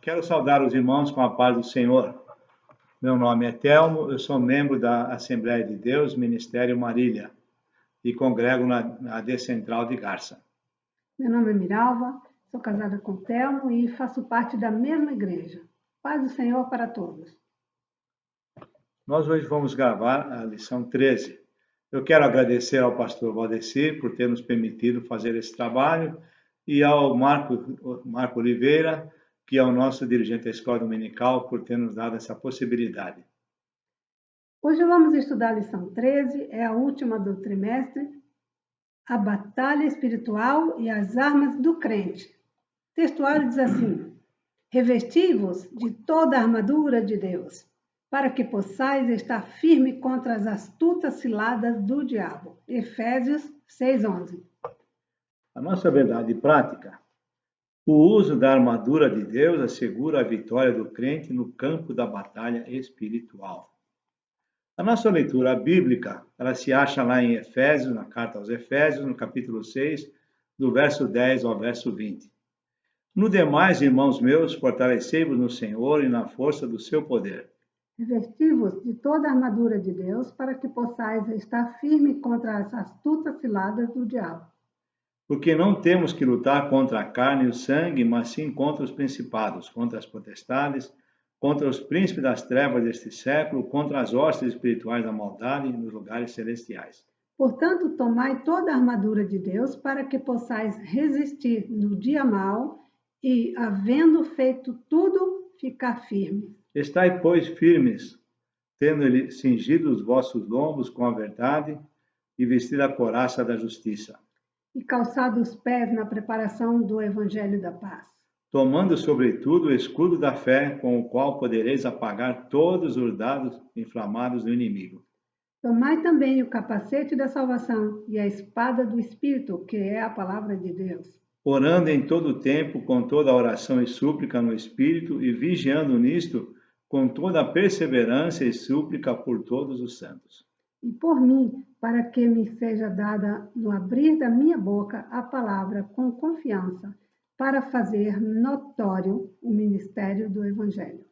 Quero saudar os irmãos com a paz do Senhor. Meu nome é Telmo, eu sou membro da Assembleia de Deus, Ministério Marília, e congrego na AD Central de Garça. Meu nome é Miralva, sou casada com Telmo e faço parte da mesma igreja. Paz do Senhor para todos. Nós hoje vamos gravar a lição 13. Eu quero agradecer ao pastor Valdecir por ter nos permitido fazer esse trabalho e ao Marco Oliveira, que é o nosso dirigente da Escola Dominical, por ter nos dado essa possibilidade. Hoje vamos estudar a lição 13, é a última do trimestre, a batalha espiritual e as armas do crente. O textuário diz assim: revesti-vos de toda a armadura de Deus, para que possais estar firme contra as astutas ciladas do diabo. Efésios 6:11. A nossa verdade prática. O uso da armadura de Deus assegura a vitória do crente no campo da batalha espiritual. A nossa leitura bíblica, ela se acha lá em Efésios, na carta aos Efésios, no capítulo 6, do verso 10 ao verso 20. No demais, irmãos meus, fortalecei-vos no Senhor e na força do seu poder. Revesti-vos de toda a armadura de Deus, para que possais estar firme contra as astutas ciladas do diabo. Porque não temos que lutar contra a carne e o sangue, mas sim contra os principados, contra as potestades, contra os príncipes das trevas deste século, contra as hostes espirituais da maldade nos lugares celestiais. Portanto, tomai toda a armadura de Deus, para que possais resistir no dia mau e, havendo feito tudo, ficar firme. Estai, pois, firmes, tendo cingido os vossos lombos com a verdade e vestido a couraça da justiça. E calçado os pés na preparação do evangelho da paz. Tomando, sobretudo, o escudo da fé, com o qual podereis apagar todos os dardos inflamados do inimigo. Tomai também o capacete da salvação e a espada do Espírito, que é a palavra de Deus. Orando em todo o tempo, com toda oração e súplica no Espírito, e vigiando nisto, com toda a perseverança e súplica por todos os santos. E por mim, para que me seja dada no abrir da minha boca a palavra com confiança, para fazer notório o ministério do Evangelho.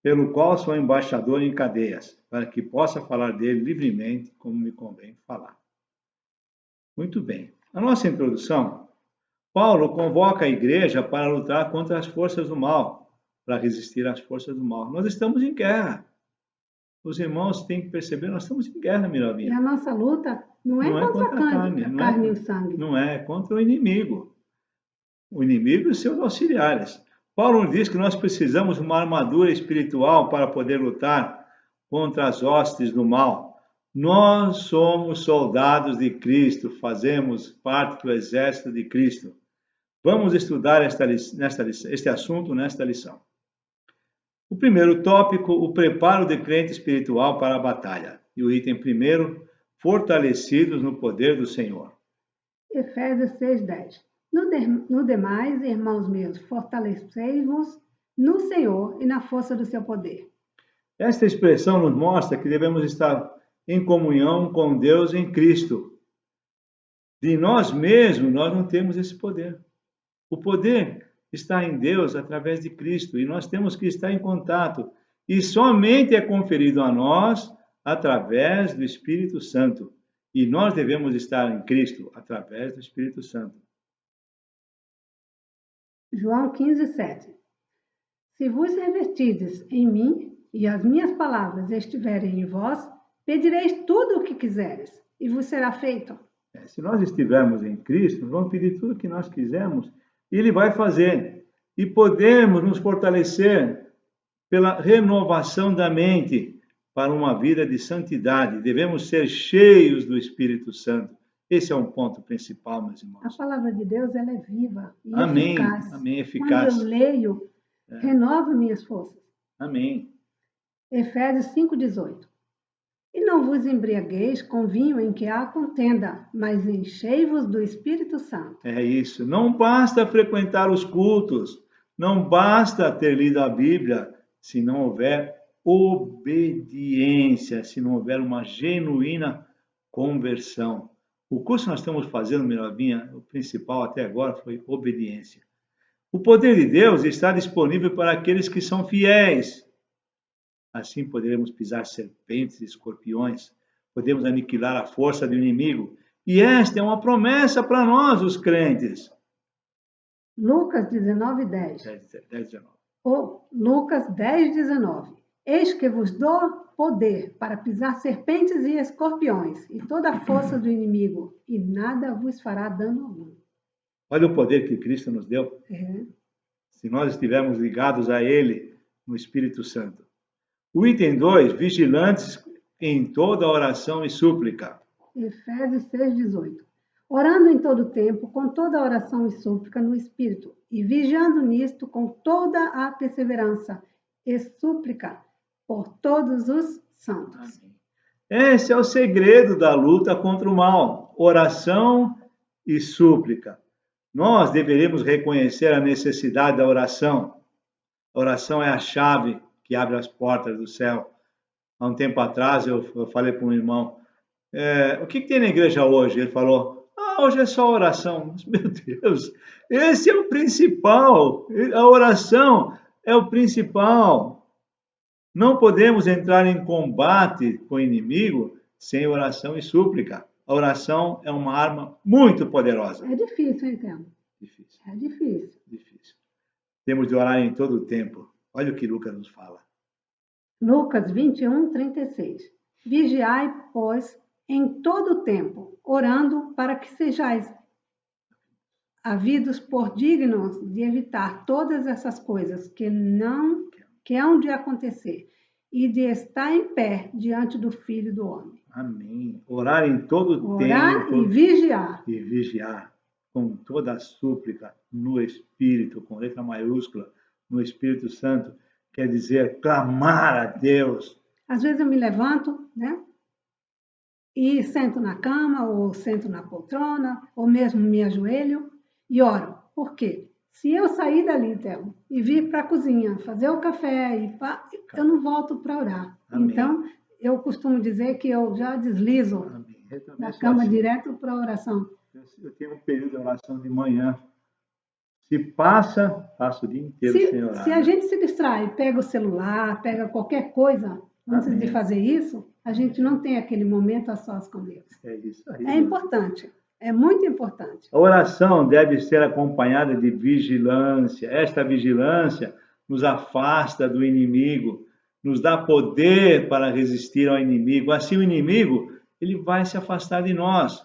Pelo qual sou embaixador em cadeias, para que possa falar dele livremente, como me convém falar. Muito bem. A nossa introdução, Paulo convoca a igreja para lutar contra as forças do mal, para resistir às forças do mal. Nós estamos em guerra. Os irmãos têm que perceber, nós estamos em guerra, Miravinha. E a nossa luta não é contra a carne e o sangue. Não é contra o inimigo. O inimigo e os seus auxiliares. Paulo diz que nós precisamos de uma armadura espiritual para poder lutar contra as hostes do mal. Nós somos soldados de Cristo, fazemos parte do exército de Cristo. Vamos estudar este assunto nesta lição. O primeiro tópico, o preparo de crente espiritual para a batalha. E o item primeiro, fortalecidos no poder do Senhor. Efésios 6:10. No demais, irmãos meus, fortalecei-vos no Senhor e na força do seu poder. Esta expressão nos mostra que devemos estar em comunhão com Deus em Cristo. De nós mesmos, nós não temos esse poder. O poder está em Deus através de Cristo e nós temos que estar em contato. E somente é conferido a nós através do Espírito Santo. E nós devemos estar em Cristo através do Espírito Santo. João 15:7. Se vos revestides em mim e as minhas palavras estiverem em vós, pedireis tudo o que quiseres e vos será feito. Se nós estivermos em Cristo, vamos pedir tudo o que nós quisermos e Ele vai fazer. E podemos nos fortalecer pela renovação da mente para uma vida de santidade. Devemos ser cheios do Espírito Santo. Esse é um ponto principal, meus irmãos. A palavra de Deus, ela é viva e Amém. eficaz. Amém, eficaz. Quando eu leio, renova minhas forças. Amém. Efésios 5:18. E não vos embriagueis com vinho em que há contenda, mas enchei-vos do Espírito Santo. É isso. Não basta frequentar os cultos, não basta ter lido a Bíblia, se não houver obediência, se não houver uma genuína conversão. O curso que nós estamos fazendo, Miravinha, o principal até agora foi obediência. O poder de Deus está disponível para aqueles que são fiéis. Assim poderemos pisar serpentes e escorpiões, podemos aniquilar a força do inimigo. E esta é uma promessa para nós, os crentes. Lucas 19:10. 19. Ou Lucas 10:19. Eis que vos dou poder para pisar serpentes e escorpiões e toda a força do inimigo, e nada vos fará dano algum. Olha o poder que Cristo nos deu. É. Se nós estivermos ligados a Ele no Espírito Santo. O item 2, vigilantes em toda oração e súplica. Efésios 6:18. Orando em todo tempo, com toda oração e súplica no Espírito, e vigiando nisto com toda a perseverança e súplica por todos os santos. Amém. Esse é o segredo da luta contra o mal, oração e súplica. Nós deveremos reconhecer a necessidade da oração. A oração é a chave que abre as portas do céu. Há um tempo atrás eu falei para um irmão, o que tem na igreja hoje? Ele falou, hoje é só oração. Mas, meu Deus, esse é o principal. A oração é o principal. Não podemos entrar em combate com o inimigo sem oração e súplica. A oração é uma arma muito poderosa. É difícil, então. Difícil. É difícil. Difícil. Temos de orar em todo o tempo. Olha o que Lucas nos fala. Lucas 21:36. Vigiai, pois, em todo o tempo, orando para que sejais havidos por dignos de evitar todas essas coisas que hão de acontecer e de estar em pé diante do Filho do Homem. Amém. Orar em todo o Orar tempo. e vigiar. E vigiar com toda a súplica no Espírito, com letra maiúscula, no Espírito Santo, quer dizer clamar a Deus. Às vezes eu me levanto, né? E sento na cama, ou sento na poltrona, ou mesmo me ajoelho e oro. Por quê? Se eu sair dali, Théo, e vir para a cozinha, fazer o café, eu não volto para orar. Amém. Então, eu costumo dizer que eu já deslizo da cama assim. direto para a oração. Eu tenho um período de oração de manhã. Se passa o dia inteiro sem orar. Se a gente se distrai, pega o celular, pega qualquer coisa, antes de fazer isso, a gente não tem aquele momento a sós com Deus. É isso aí. É importante, é muito importante. A oração deve ser acompanhada de vigilância. Esta vigilância nos afasta do inimigo, nos dá poder para resistir ao inimigo. Assim o inimigo, ele vai se afastar de nós.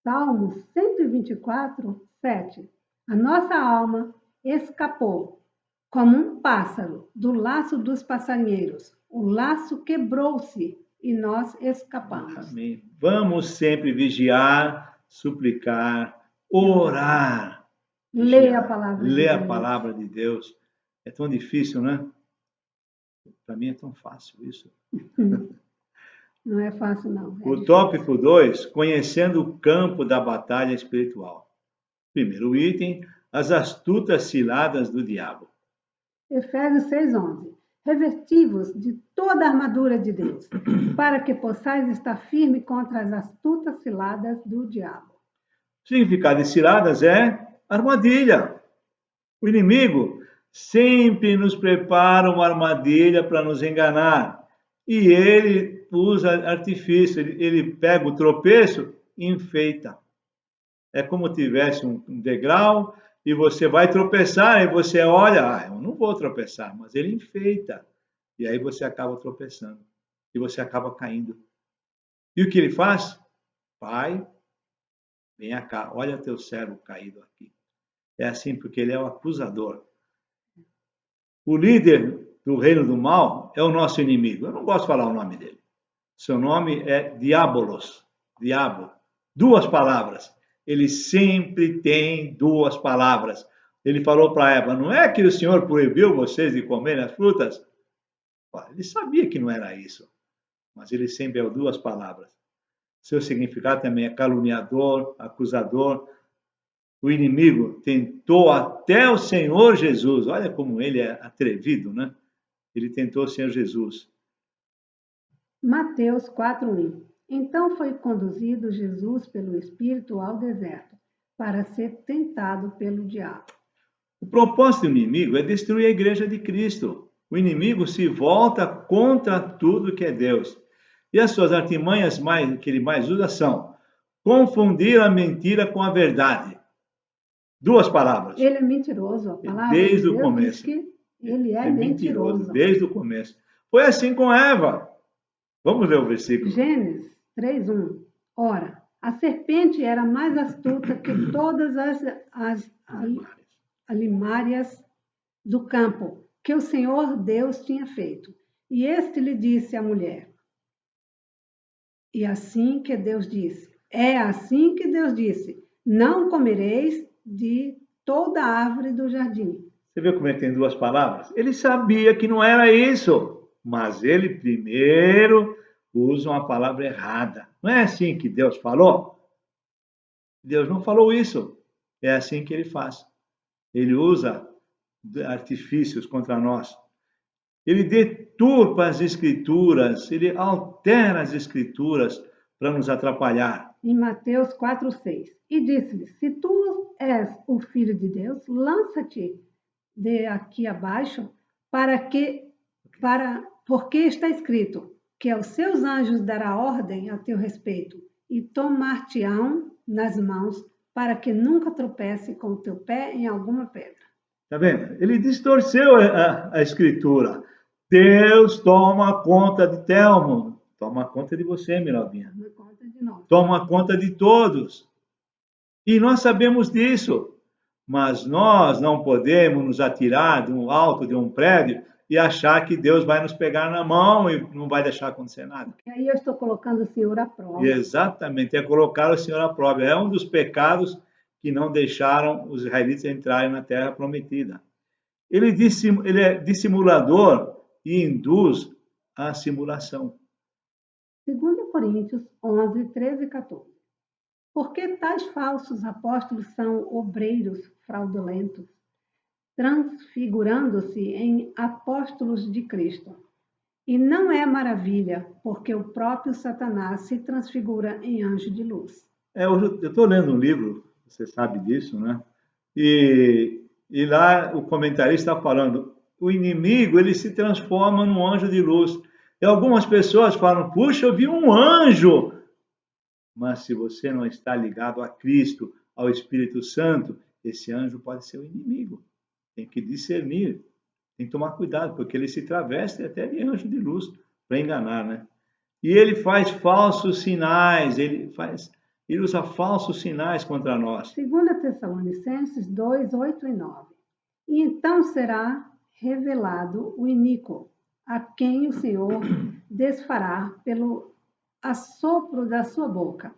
Salmo 124:7. A nossa alma escapou como um pássaro do laço dos passarinheiros. O laço quebrou-se e nós escapamos. Amém. Vamos sempre vigiar, suplicar, orar. Leia a palavra de Deus. Lê a palavra de Deus. É tão difícil, né? Para mim é tão fácil isso. Não é fácil, não. O tópico 2, conhecendo o campo da batalha espiritual. Primeiro item, as astutas ciladas do diabo. Efésios 6:11. Revesti-vos de toda a armadura de Deus, para que possais estar firme contra as astutas ciladas do diabo. O significado de ciladas é armadilha. O inimigo sempre nos prepara uma armadilha para nos enganar. E ele usa artifício, ele pega o tropeço e enfeita. É como tivesse um degrau e você vai tropeçar e você olha, eu não vou tropeçar, mas ele enfeita. E aí você acaba tropeçando e você acaba caindo. E o que ele faz? Pai, vem cá, olha teu servo caído aqui. É assim porque ele é o acusador. O líder do reino do mal é o nosso inimigo. Eu não gosto de falar o nome dele. Seu nome é Diabolos, diabo. 2 palavras. Ele sempre tem 2 palavras. Ele falou para Eva, não é que o Senhor proibiu vocês de comerem as frutas? Ele sabia que não era isso, mas ele sempre é 2 palavras. Seu significado também é caluniador, acusador. O inimigo tentou até o Senhor Jesus. Olha como ele é atrevido, né? Ele tentou o Senhor Jesus. Mateus 4:1. Então foi conduzido Jesus pelo Espírito ao deserto, para ser tentado pelo diabo. O propósito do inimigo é destruir a igreja de Cristo. O inimigo se volta contra tudo que é Deus. E as suas artimanhas que ele mais usa são confundir a mentira com a verdade. Duas palavras. Ele é mentiroso. A palavra Desde de o Deus começo. diz que ele é mentiroso. Desde o começo. Foi assim com Eva. Vamos ler o versículo. Gênesis 3:1. Ora, a serpente era mais astuta que todas as alimárias do campo que o Senhor Deus tinha feito. E este lhe disse à mulher. E assim que Deus disse. É assim que Deus disse: não comereis de toda a árvore do jardim. Você vê como é que tem duas palavras? Ele sabia que não era isso, mas ele primeiro usa uma palavra errada. Não é assim que Deus falou? Deus não falou isso. É assim que ele faz. Ele usa artifícios contra nós. Ele deturpa as escrituras, ele altera as escrituras para nos atrapalhar. Em Mateus 4:6. E disse-lhe: se tu és o filho de Deus, lança-te de aqui abaixo, porque está escrito que aos seus anjos dará ordem a teu respeito e tomar-te-ão nas mãos para que nunca tropece com o teu pé em alguma pedra. Está vendo? Ele distorceu a escritura. Deus toma conta de Telmo, toma conta de você, Mirabinha. Toma conta de nós. Toma conta de todos. E nós sabemos disso. Mas nós não podemos nos atirar de um alto de um prédio e achar que Deus vai nos pegar na mão e não vai deixar acontecer nada. E aí eu estou colocando o Senhor à prova. Exatamente, é colocar o Senhor à prova. É um dos pecados que não deixaram os israelitas entrarem na terra prometida. Ele é dissimulador e induz a simulação. 2 Coríntios 11, 13 e 14. Porque tais falsos apóstolos são obreiros fraudulentos, transfigurando-se em apóstolos de Cristo. E não é maravilha, porque o próprio Satanás se transfigura em anjo de luz. Eu estou lendo um livro, você sabe disso, né? E lá o comentarista está falando, o inimigo ele se transforma num anjo de luz. E algumas pessoas falam, puxa, eu vi um anjo. Mas se você não está ligado a Cristo, ao Espírito Santo, esse anjo pode ser o inimigo. Tem que discernir, tem que tomar cuidado, porque ele se traveste até de anjo de luz para enganar, né? E ele faz falsos sinais, ele usa falsos sinais contra nós. 2 Tessalonicenses 2, 8 e 9. E então será revelado o iníquo, a quem o Senhor desfará pelo assopro da sua boca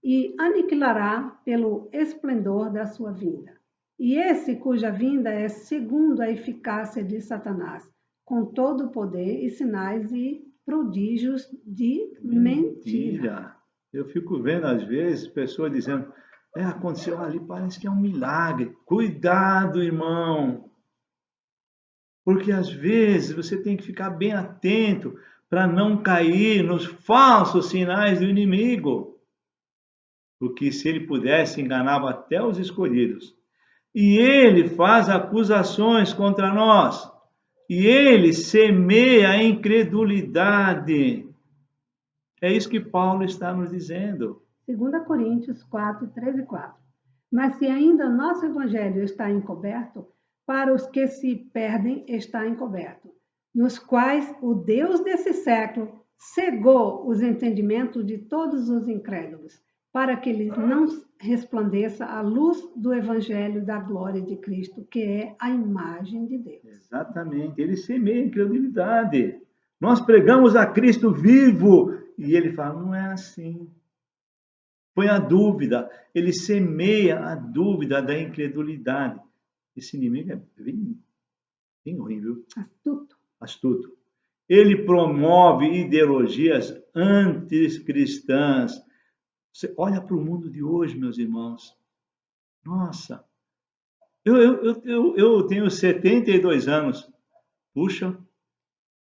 e aniquilará pelo esplendor da sua vinda. E esse cuja vinda é segundo a eficácia de Satanás, com todo o poder e sinais e prodígios de mentira. Eu fico vendo às vezes pessoas dizendo, aconteceu ali, parece que é um milagre. Cuidado, irmão. Porque às vezes você tem que ficar bem atento para não cair nos falsos sinais do inimigo. Porque se ele pudesse, enganava até os escolhidos. E ele faz acusações contra nós. E ele semeia a incredulidade. É isso que Paulo está nos dizendo. 2 Coríntios 4, 13 e 4. Mas se ainda o nosso evangelho está encoberto, para os que se perdem está encoberto, nos quais o Deus desse século cegou os entendimentos de todos os incrédulos, para que lhes não resplandeça a luz do evangelho da glória de Cristo, que é a imagem de Deus. Exatamente, ele semeia a incredulidade. Nós pregamos a Cristo vivo, e ele fala, não é assim. Põe a dúvida, ele semeia a dúvida da incredulidade. Esse inimigo é bem ruim, viu? Astuto. Ele promove ideologias anticristãs. Você olha para o mundo de hoje, meus irmãos. Nossa, eu tenho 72 anos. Puxa,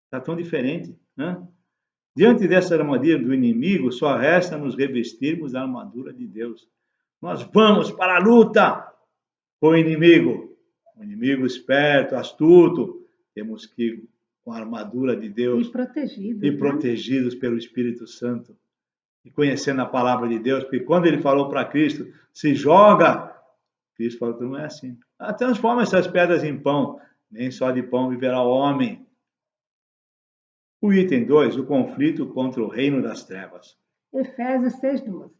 está tão diferente, né? Diante dessa armadilha do inimigo, só resta nos revestirmos da armadura de Deus. Nós vamos para a luta com o inimigo. Um inimigo esperto, astuto. Temos que ir com a armadura de Deus E protegidos pelo Espírito Santo. E conhecendo a palavra de Deus, porque quando ele falou para Cristo, se joga, Cristo falou que não é assim. Transforma essas pedras em pão, nem só de pão viverá o homem. O item 2, o conflito contra o reino das trevas. Efésios 6:12.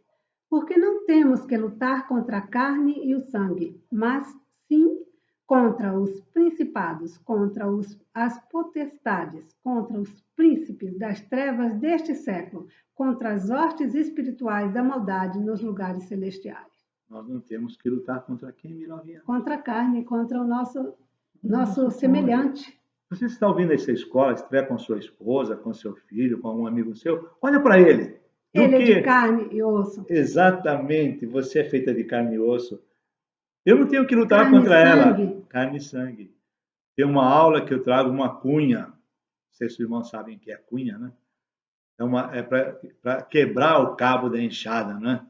Porque não temos que lutar contra a carne e o sangue, mas sim contra os principados, contra as potestades, contra os príncipes das trevas deste século, contra as hostes espirituais da maldade nos lugares celestiais. Nós não temos que lutar contra quem, Mirovinha? Contra a carne, contra o nosso semelhante. Você está ouvindo essa escola, se estiver com sua esposa, com seu filho, com algum amigo seu, olha para ele. Ele é de carne e osso. Exatamente, você é feita de carne e osso. Eu não tenho que lutar contra ela. Carne e sangue. Tem uma aula que eu trago uma cunha. Não sei se os irmãos sabem o que é cunha, né? É para quebrar o cabo da enxada, né?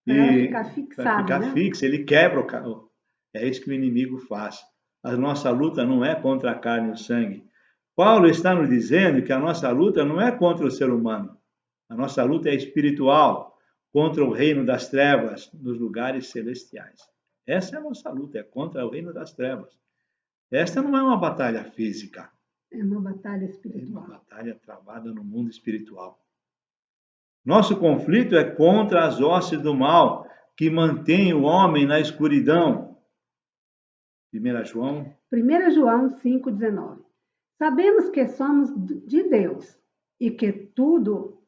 Para ficar fixado, para ficar fixo, ele quebra o cabo. É isso que o inimigo faz. A nossa luta não é contra a carne e o sangue. Paulo está nos dizendo que a nossa luta não é contra o ser humano. A nossa luta é espiritual, contra o reino das trevas nos lugares celestiais. Essa é a nossa luta, é contra o reino das trevas. Esta não é uma batalha física. É uma batalha espiritual. É uma batalha travada no mundo espiritual. Nosso conflito é contra as hostes do mal, que mantém o homem na escuridão. 1 João 5,19. Sabemos que somos de Deus e que todo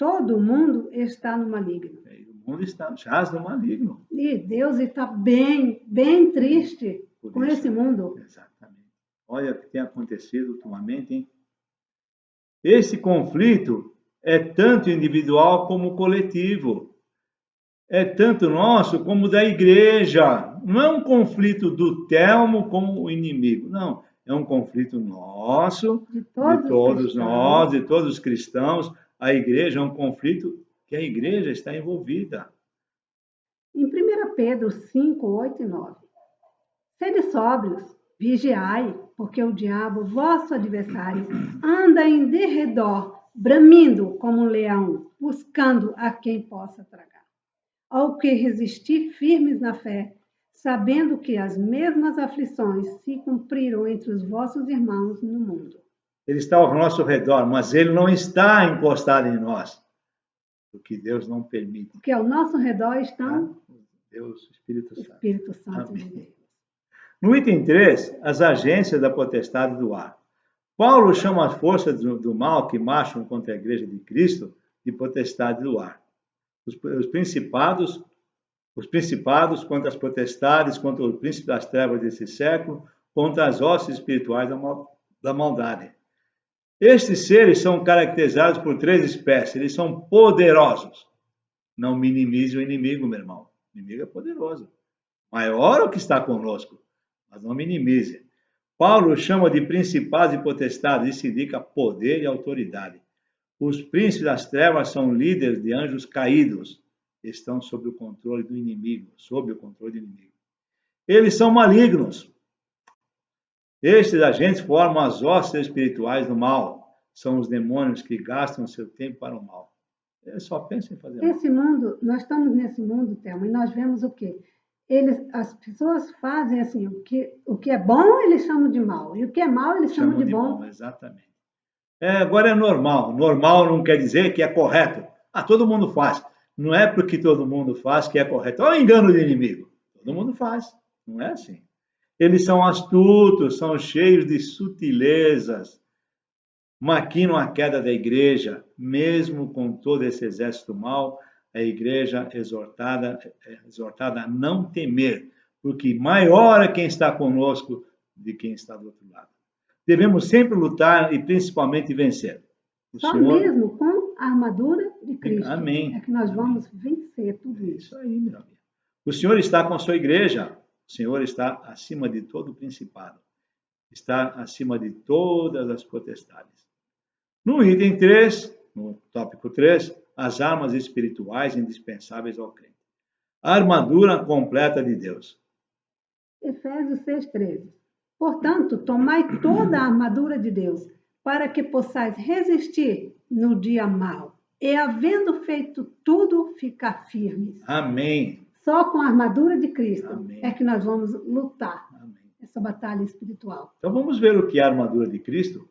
o mundo está no maligno. O mundo jaz no maligno. E Deus está bem triste com esse mundo. Exatamente. Olha o que tem acontecido ultimamente, hein? Esse conflito é tanto individual como coletivo. É tanto nosso como da igreja. Não é um conflito do Telmo com o inimigo. Não. É um conflito nosso, de todos nós, de todos os cristãos. A igreja é um conflito que a igreja está envolvida. Em 1 Pedro 5, 8 e 9. Sede sóbrios, vigiai, porque o diabo, vosso adversário, anda em derredor, bramindo como um leão, buscando a quem possa tragar. Ao que resistir firmes na fé, sabendo que as mesmas aflições se cumpriram entre os vossos irmãos no mundo. Ele está ao nosso redor, mas ele não está encostado em nós. O que Deus não permite. Porque ao nosso redor estão Deus, Espírito Santo. Espírito Santo de Deus. No item 3, as agências da potestade do ar. Paulo chama as forças do mal que marcham contra a igreja de Cristo de potestade do ar. Os principados contra as potestades, contra o príncipe das trevas desse século, contra as hostes espirituais da maldade. Estes seres são caracterizados por 3 espécies, eles são poderosos. Não minimize o inimigo, meu irmão. O inimigo é poderoso. Maior é o que está conosco, mas não minimize. Paulo chama de principados e potestades, isso indica poder e autoridade. Os príncipes das trevas são líderes de anjos caídos, estão sob o controle do inimigo, Eles são malignos. Estes agentes formam as hostes espirituais do mal. São os demônios que gastam seu tempo para o mal. Eles só pensam em fazer mal. Esse mundo, nós estamos nesse mundo, Thelma, e nós vemos o quê? As pessoas fazem assim, o que é bom eles chamam de mal, e o que é mal eles chamam de bom. Exatamente. Agora é normal. Normal não quer dizer que é correto. Todo mundo faz. Não é porque todo mundo faz que é correto. Olha o engano do inimigo. Todo mundo faz. Não é assim. Eles são astutos, são cheios de sutilezas. Maquinam a queda da igreja, mesmo com todo esse exército mal, a igreja é exortada a não temer, porque maior é quem está conosco de quem está do outro lado. Devemos sempre lutar e principalmente vencer. Mesmo com a armadura de Cristo. Amém. É que nós vamos vencer tudo isso. Isso aí, meu amigo. O Senhor está com a sua igreja. O Senhor está acima de todo o principado. Está acima de todas as potestades. No item 3, no tópico 3, as armas espirituais indispensáveis ao crente. A armadura completa de Deus. Efésios 6,13. Portanto, tomai toda a armadura de Deus, para que possais resistir no dia mau, e havendo feito tudo, ficar firmes. Amém. Só com a armadura de Cristo Amém. é que nós vamos lutar Amém. essa batalha espiritual. Então vamos ver o que é a armadura de Cristo.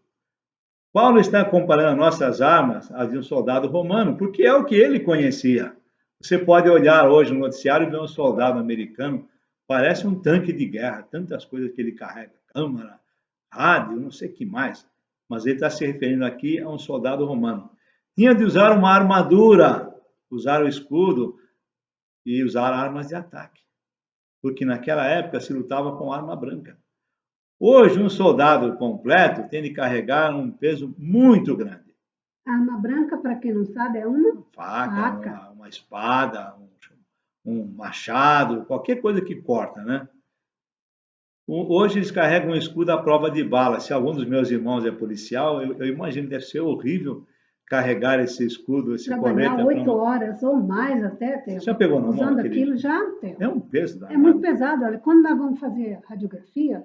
Paulo está comparando nossas armas às de um soldado romano, porque é o que ele conhecia. Você pode olhar hoje no noticiário e ver um soldado americano, parece um tanque de guerra, tantas coisas que ele carrega, câmara, rádio, não sei o que mais. Mas ele está se referindo aqui a um soldado romano. Tinha de usar uma armadura, usar o escudo e usar armas de ataque, porque naquela época se lutava com arma branca. Hoje, um soldado completo tem de carregar um peso muito grande. A arma branca, para quem não sabe, é uma Faca. Uma espada, um machado, qualquer coisa que corta, né? Hoje eles carregam um escudo à prova de bala. Se algum dos meus irmãos é policial, eu imagino que deve ser horrível carregar esse escudo, esse colete. Trabalhar 8 horas ou mais até, Theo. Você já pegou na mão? Usando aquilo já, Theo. É um peso danado. É muito pesado. Olha, quando nós vamos fazer radiografia,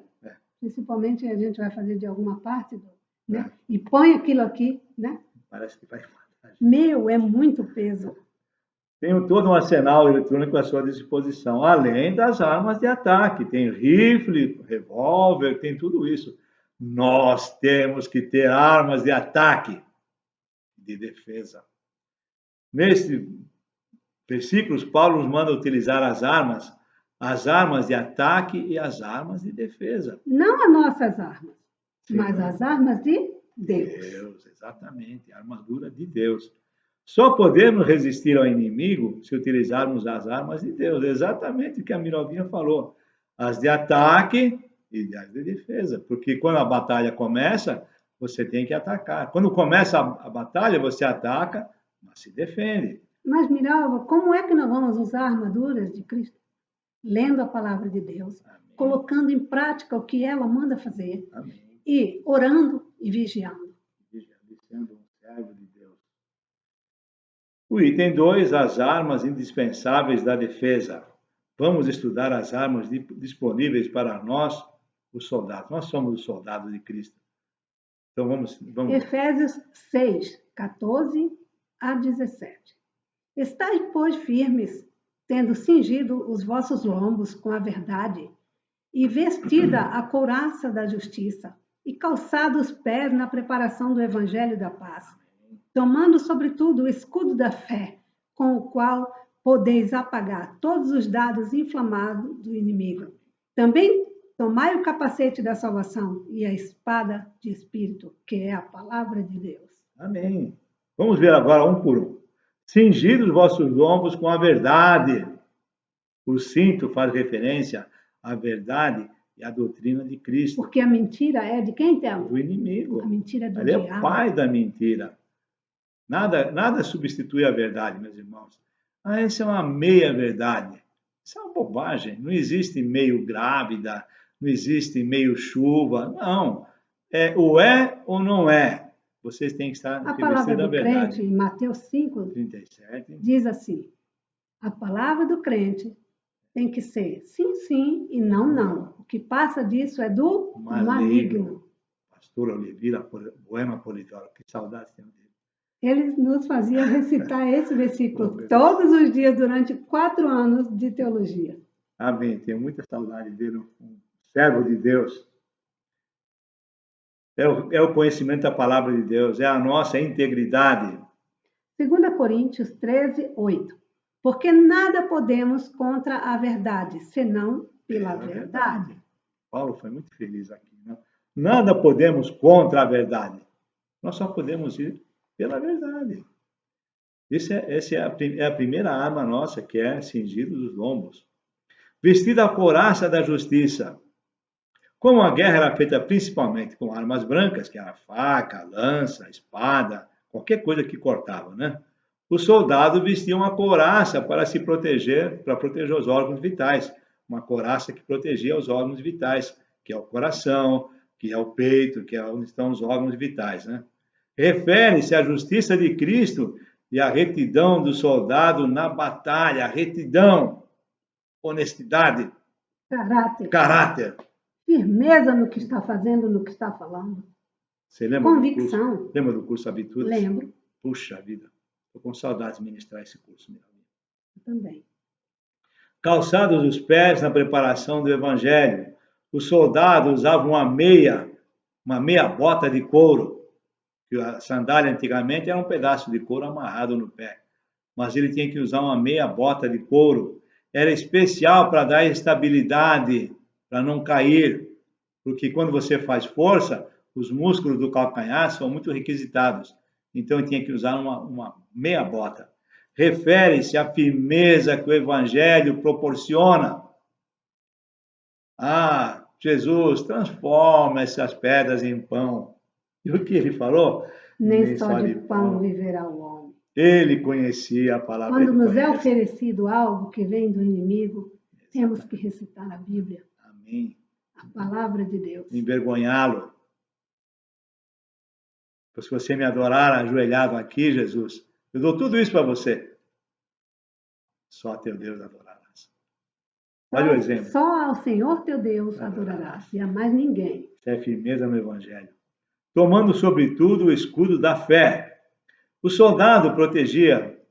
principalmente a gente vai fazer de alguma parte, né? E põe aquilo aqui, né? Parece que vai matar. Meu, é muito peso. Tem todo um arsenal eletrônico à sua disposição, além das armas de ataque. Tem rifle, revólver, tem tudo isso. Nós temos que ter armas de ataque, de defesa. Nesses versículos, Paulo nos manda utilizar as armas de ataque e as armas de defesa. Não as nossas armas, mas as armas de Deus. Deus, exatamente, a armadura de Deus. Só podemos resistir ao inimigo se utilizarmos as armas de Deus. Exatamente o que a Mirovinha falou. As de ataque e as de defesa. Porque quando a batalha começa, você tem que atacar. Quando começa a batalha, você ataca, mas se defende. Mas, Miralva, como é que nós vamos usar armaduras de Cristo? Lendo a palavra de Deus, amém, colocando em prática o que ela manda fazer, amém, e orando e vigiando. Sendo um servo de Deus. O item 2, as armas indispensáveis da defesa. Vamos estudar as armas disponíveis para nós, os soldados. Nós somos os soldados de Cristo. Então vamos. Efésios 6, 14 a 17. Estais, pois, firmes, tendo cingido os vossos lombos com a verdade, e vestida a couraça da justiça, e calçado os pés na preparação do evangelho da paz, tomando sobretudo o escudo da fé, com o qual podeis apagar todos os dardos inflamados do inimigo. Também tomai o capacete da salvação e a espada de espírito, que é a palavra de Deus. Amém. Vamos ver agora um por um. Cingido os vossos lombos com a verdade. O cinto faz referência à verdade e à doutrina de Cristo. Porque a mentira é de quem, Théo? Do inimigo. A mentira é do Ele diabo. É o pai da mentira. Nada substitui a verdade, meus irmãos. Essa é uma meia-verdade. Isso é uma bobagem. Não existe meio grávida, não existe meio chuva. Não. Ou é ou não é. Vocês têm que estar a palavra do crente, em Mateus 5, 37, diz assim: a palavra do crente tem que ser sim, sim e não, não. O que passa disso é do maligno. Pastor Olivira, Poema Polidoro, que saudade tem dele. Ele nos fazia recitar esse versículo todos os dias durante 4 anos de teologia. Amém. Tenho muita saudade dele, um servo de Deus. É o conhecimento da palavra de Deus, é a nossa integridade. 2 Coríntios 13, 8. Porque nada podemos contra a verdade, senão pela verdade. Paulo foi muito feliz aqui. Né? Nada podemos contra a verdade. Nós só podemos ir pela verdade. Essa é a primeira arma nossa, que é cingido dos lombos. Vestida a couraça da justiça. Como a guerra era feita principalmente com armas brancas, que era faca, lança, espada, qualquer coisa que cortava, né? O soldado vestia uma couraça para se proteger, para proteger os órgãos vitais. Uma couraça que protegia os órgãos vitais, que é o coração, que é o peito, que é onde estão os órgãos vitais, né? Refere-se à justiça de Cristo e à retidão do soldado na batalha. Retidão, honestidade. Caráter. Caráter. Firmeza no que está fazendo, no que está falando. Você lembra Convicção. do curso? Lembra do curso Habitudes? Lembro. Puxa vida, estou com saudades de ministrar esse curso. Eu também. Calçados os pés na preparação do evangelho. Os soldados usavam uma meia bota de couro. A sandália antigamente era um pedaço de couro amarrado no pé, mas ele tinha que usar uma meia bota de couro. Era especial para dar estabilidade, para não cair, porque quando você faz força, os músculos do calcanhar são muito requisitados. Então ele tinha que usar uma meia bota. Refere-se à firmeza que o evangelho proporciona. Ah, Jesus, transforma essas pedras em pão. E o que ele falou? Nem só de pão viverá o homem. Ele conhecia a palavra. Quando nos é oferecido algo que vem do inimigo, temos que recitar a Bíblia. Amém. A palavra de Deus. Envergonhá-lo. Se você me adorar ajoelhado aqui, Jesus, eu dou tudo isso para você. Só a teu Deus adorarás. Olha o exemplo. Só ao Senhor teu Deus adorarás, e a mais ninguém. Isso é firmeza no Evangelho. Tomando, sobretudo, o escudo da fé. O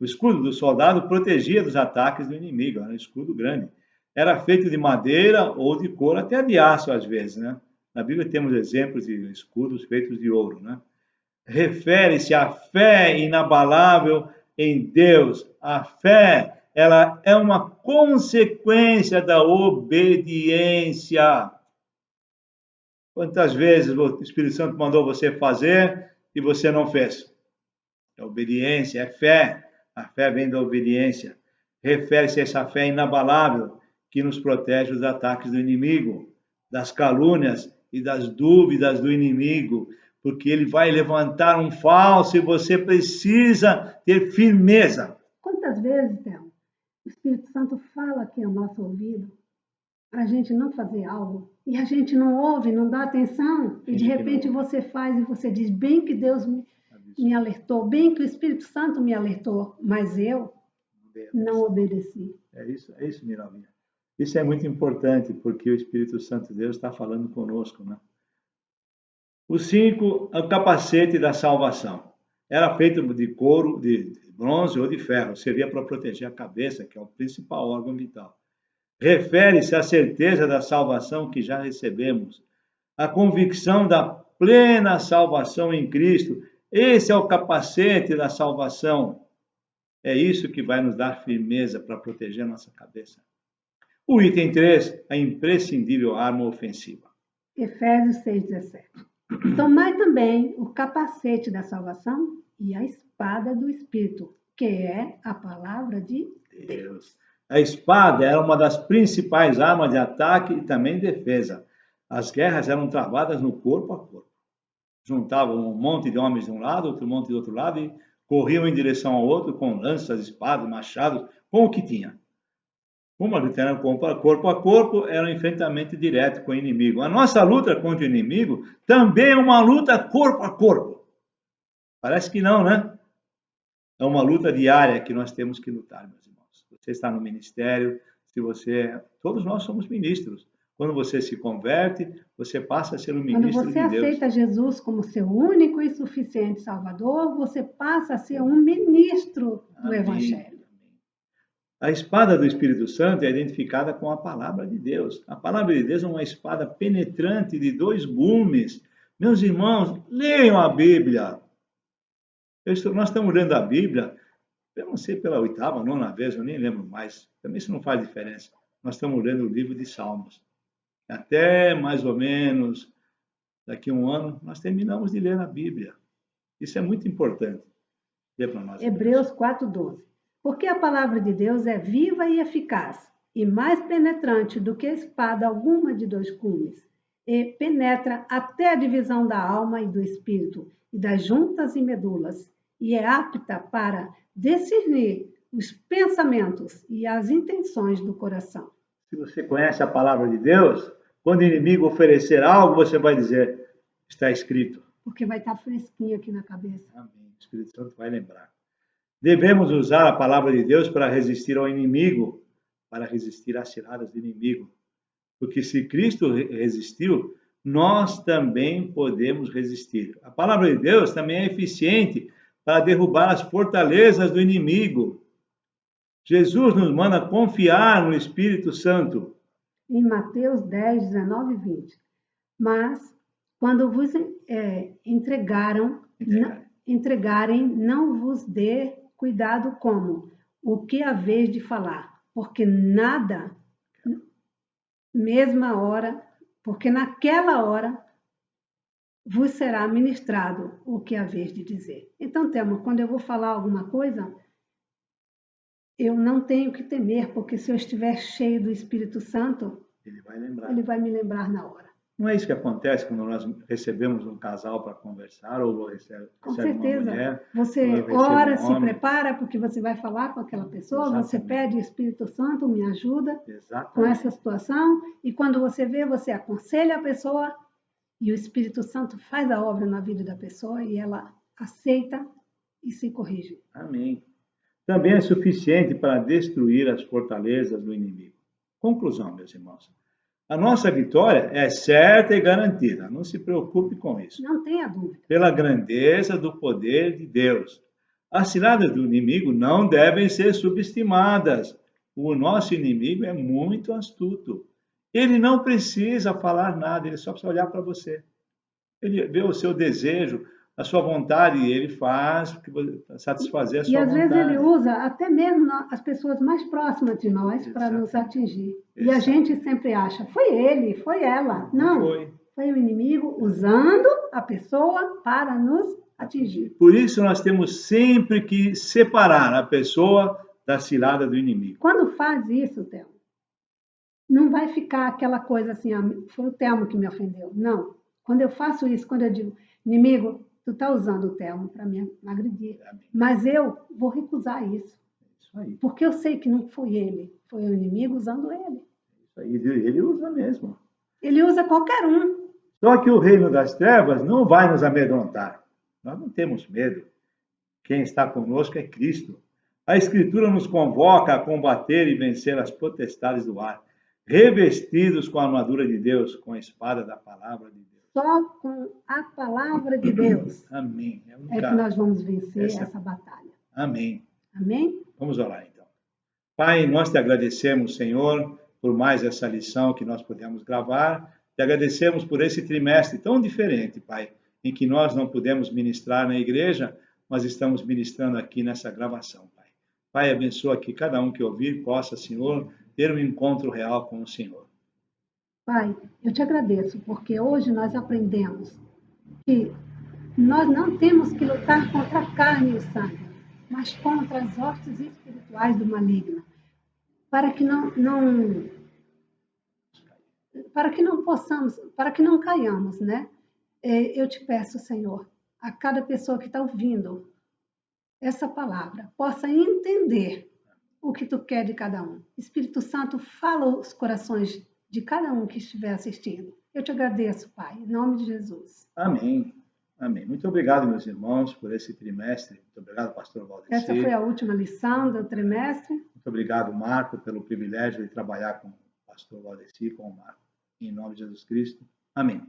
escudo do soldado protegia dos ataques do inimigo, era um escudo grande. Era feito de madeira ou de couro, até de aço às vezes, né? Na Bíblia temos exemplos de escudos feitos de ouro, né? Refere-se à fé inabalável em Deus. A fé, ela é uma consequência da obediência. Quantas vezes o Espírito Santo mandou você fazer e você não fez? É obediência, é fé. A fé vem da obediência. Refere-se a essa fé inabalável que nos protege dos ataques do inimigo, das calúnias e das dúvidas do inimigo, porque ele vai levantar um falso e você precisa ter firmeza. Quantas vezes, Théo, o Espírito Santo fala aqui ao nosso ouvido para a gente não fazer algo e a gente não ouve, não dá atenção e de repente você faz e você diz, bem que Deus me alertou, bem que o Espírito Santo me alertou, mas eu não obedeci. É isso, Miravinha. Isso é muito importante, porque o Espírito Santo de Deus está falando conosco, né? O 5, o capacete da salvação. Era feito de couro, de bronze ou de ferro. Servia para proteger a cabeça, que é o principal órgão vital. Refere-se à certeza da salvação que já recebemos. A convicção da plena salvação em Cristo. Esse é o capacete da salvação. É isso que vai nos dar firmeza para proteger a nossa cabeça. O item 3, a imprescindível arma ofensiva. Efésios 6,17. Tomai também o capacete da salvação e a espada do Espírito, que é a palavra de Deus. A espada era uma das principais armas de ataque e também de defesa. As guerras eram travadas no corpo a corpo. Juntavam um monte de homens de um lado, outro monte do outro lado e corriam em direção ao outro com lanças, espadas, machados, com o que tinha. Uma luta era corpo a corpo, era um enfrentamento direto com o inimigo. A nossa luta contra o inimigo também é uma luta corpo a corpo. Parece que não, né? É uma luta diária que nós temos que lutar, meus irmãos. Você está no ministério, todos nós somos ministros. Quando você se converte, você passa a ser um ministro de Deus. Quando você aceita Jesus como seu único e suficiente Salvador, você passa a ser um ministro do Evangelho. A espada do Espírito Santo é identificada com a palavra de Deus. A palavra de Deus é uma espada penetrante de 2 gumes. Meus irmãos, leiam a Bíblia. Nós estamos lendo a Bíblia, eu não sei, pela 8ª, 9ª vez, eu nem lembro mais. Também isso não faz diferença. Nós estamos lendo o livro de Salmos. Até mais ou menos daqui a um ano, nós terminamos de ler a Bíblia. Isso é muito importante. Lê para nós. Hebreus 4,12. Porque a palavra de Deus é viva e eficaz, e mais penetrante do que espada alguma de 2 gumes, e penetra até a divisão da alma e do espírito, e das juntas e medulas, e é apta para discernir os pensamentos e as intenções do coração. Se você conhece a palavra de Deus, quando o inimigo oferecer algo, você vai dizer, está escrito. Porque vai estar fresquinho aqui na cabeça. Amém. O Espírito Santo vai lembrar. Devemos usar a palavra de Deus para resistir ao inimigo, para resistir às ciladas do inimigo. Porque se Cristo resistiu, nós também podemos resistir. A palavra de Deus também é eficiente para derrubar as fortalezas do inimigo. Jesus nos manda confiar no Espírito Santo. Em Mateus 10, 19 e 20. Mas, quando vos entregarem, não vos dê cuidado como o que haveis de falar, porque naquela hora vos será ministrado o que haveis de dizer. Então, Thelma, quando eu vou falar alguma coisa, eu não tenho que temer, porque se eu estiver cheio do Espírito Santo, ele vai me lembrar na hora. Não é isso que acontece quando nós recebemos um casal para conversar, ou recebe Com certeza. uma mulher? Você ora, se prepara, porque você vai falar com aquela pessoa, exatamente. Você pede, Espírito Santo, me ajuda exatamente. Com essa situação, e quando você vê, você aconselha a pessoa, e o Espírito Santo faz a obra na vida da pessoa, e ela aceita e se corrige. Amém. Também é suficiente para destruir as fortalezas do inimigo. Conclusão, meus irmãos. A nossa vitória é certa e garantida. Não se preocupe com isso. Não tenha dúvida. Pela grandeza do poder de Deus. As ciladas do inimigo não devem ser subestimadas. O nosso inimigo é muito astuto. Ele não precisa falar nada, ele só precisa olhar para você. Ele vê o seu desejo, a sua vontade, e ele faz para satisfazer a sua vontade. E às vezes ele usa até mesmo as pessoas mais próximas de nós para nos atingir. E a gente sempre acha, foi ele, foi ela. Não, foi o inimigo usando a pessoa para nos atingir. Por isso nós temos sempre que separar a pessoa da cilada do inimigo. Quando faz isso, Thelma, não vai ficar aquela coisa assim, foi o Thelma que me ofendeu. Não. Quando eu faço isso, quando eu digo, inimigo, tu está usando o Thelma para me agredir. Mas eu vou recusar isso. Isso aí. Porque eu sei que não foi ele, foi o inimigo usando ele. Isso aí, ele usa mesmo. Ele usa qualquer um. Só que o reino das trevas não vai nos amedrontar. Nós não temos medo. Quem está conosco é Cristo. A Escritura nos convoca a combater e vencer as potestades do ar, revestidos com a armadura de Deus, com a espada da palavra de Deus. Só com a palavra de Deus. Amém. É que nós vamos vencer essa batalha. Amém. Amém? Vamos orar então. Pai, nós te agradecemos, Senhor, por mais essa lição que nós pudemos gravar. Te agradecemos por esse trimestre tão diferente, Pai, em que nós não pudemos ministrar na igreja, mas estamos ministrando aqui nessa gravação, Pai. Pai, abençoa que cada um que ouvir possa, Senhor, ter um encontro real com o Senhor. Pai, eu te agradeço, porque hoje nós aprendemos que nós não temos que lutar contra a carne e o sangue, mas contra as hostes espirituais do maligno, para que não caiamos, né? Eu te peço, Senhor, a cada pessoa que está ouvindo essa palavra, possa entender o que tu quer de cada um. Espírito Santo, fala os corações de cada um que estiver assistindo. Eu te agradeço, Pai, em nome de Jesus. Amém. Amém. Muito obrigado, meus irmãos, por esse trimestre. Muito obrigado, pastor Valdeci. Essa foi a última lição do trimestre. Muito obrigado, Marco, pelo privilégio de trabalhar com o pastor Valdeci, com o Marco. Em nome de Jesus Cristo. Amém.